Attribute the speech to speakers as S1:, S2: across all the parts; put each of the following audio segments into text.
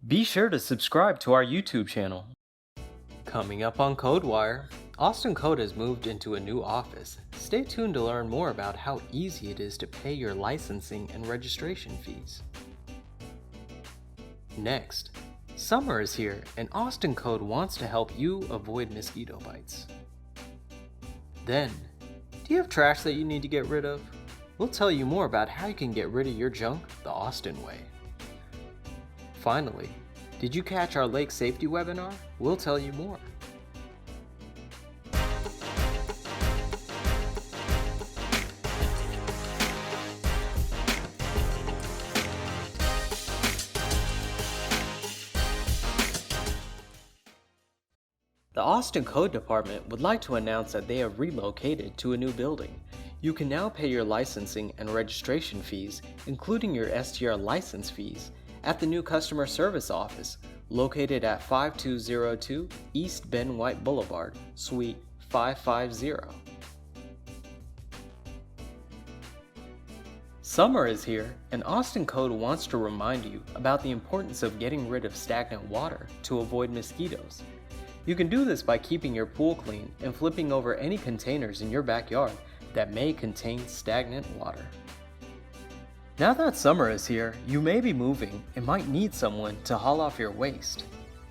S1: Be sure to subscribe to our YouTube channel. Coming up on CodeWire, Austin Code has moved into a new office. Stay tuned to learn more about how easy it is to pay your licensing and registration fees. Next, summer is here and Austin Code wants to help you avoid mosquito bites. Then, do you have trash that you need to get rid of? We'll tell you more about how you can get rid of your junk the Austin way. Finally, did you catch our lake safety webinar? We'll tell you more. The Austin Code Department would like to announce that they have relocated to a new building. You can now pay your licensing and registration fees, including your STR license fees, at the new customer service office located at 5202 East Ben White Boulevard, Suite 550. Summer is here, and Austin Code wants to remind you about the importance of getting rid of stagnant water to avoid mosquitoes. You can do this by keeping your pool clean and flipping over any containers in your backyard that may contain stagnant water. Now that summer is here, you may be moving and might need someone to haul off your waste.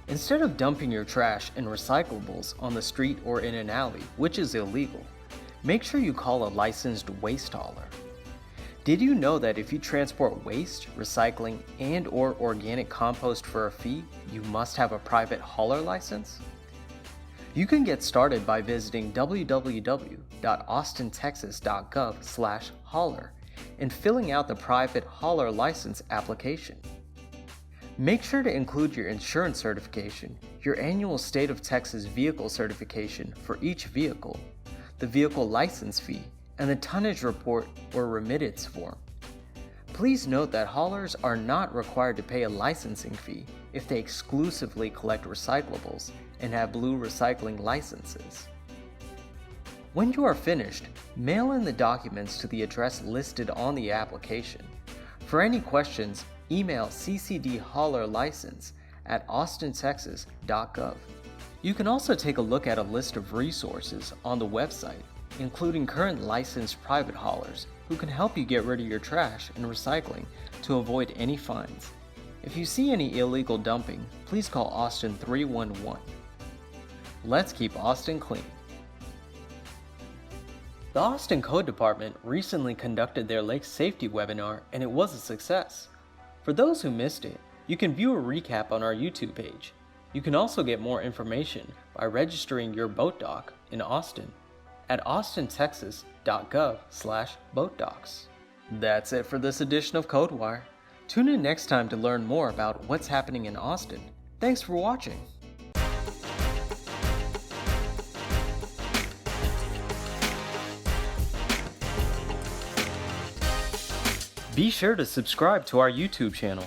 S1: Instead of dumping your trash and recyclables on the street or in an alley, which is illegal, make sure you call a licensed waste hauler. Did you know that if you transport waste, recycling, and/or organic compost for a fee, you must have a private hauler license? You can get started by visiting www.austintexas.gov/hauler and filling out the private hauler license application. Make sure to include your insurance certification, your annual State of Texas vehicle certification for each vehicle, the vehicle license fee, and the tonnage report or remittance form. Please note that haulers are not required to pay a licensing fee if they exclusively collect recyclables and have blue recycling licenses. When you are finished, mail in the documents to the address listed on the application. For any questions, email ccdhaulerlicense@austintexas.gov. You can also take a look at a list of resources on the website, including current licensed private haulers who can help you get rid of your trash and recycling to avoid any fines. If you see any illegal dumping, please call Austin 311. Let's keep Austin clean. The Austin Code Department recently conducted their lake safety webinar and it was a success. For those who missed it, you can view a recap on our YouTube page. You can also get more information by registering your boat dock in Austin at austintexas.gov/boatdocks. That's it for this edition of CodeWire. Tune in next time to learn more about what's happening in Austin. Thanks for watching. Be sure to subscribe to our YouTube channel.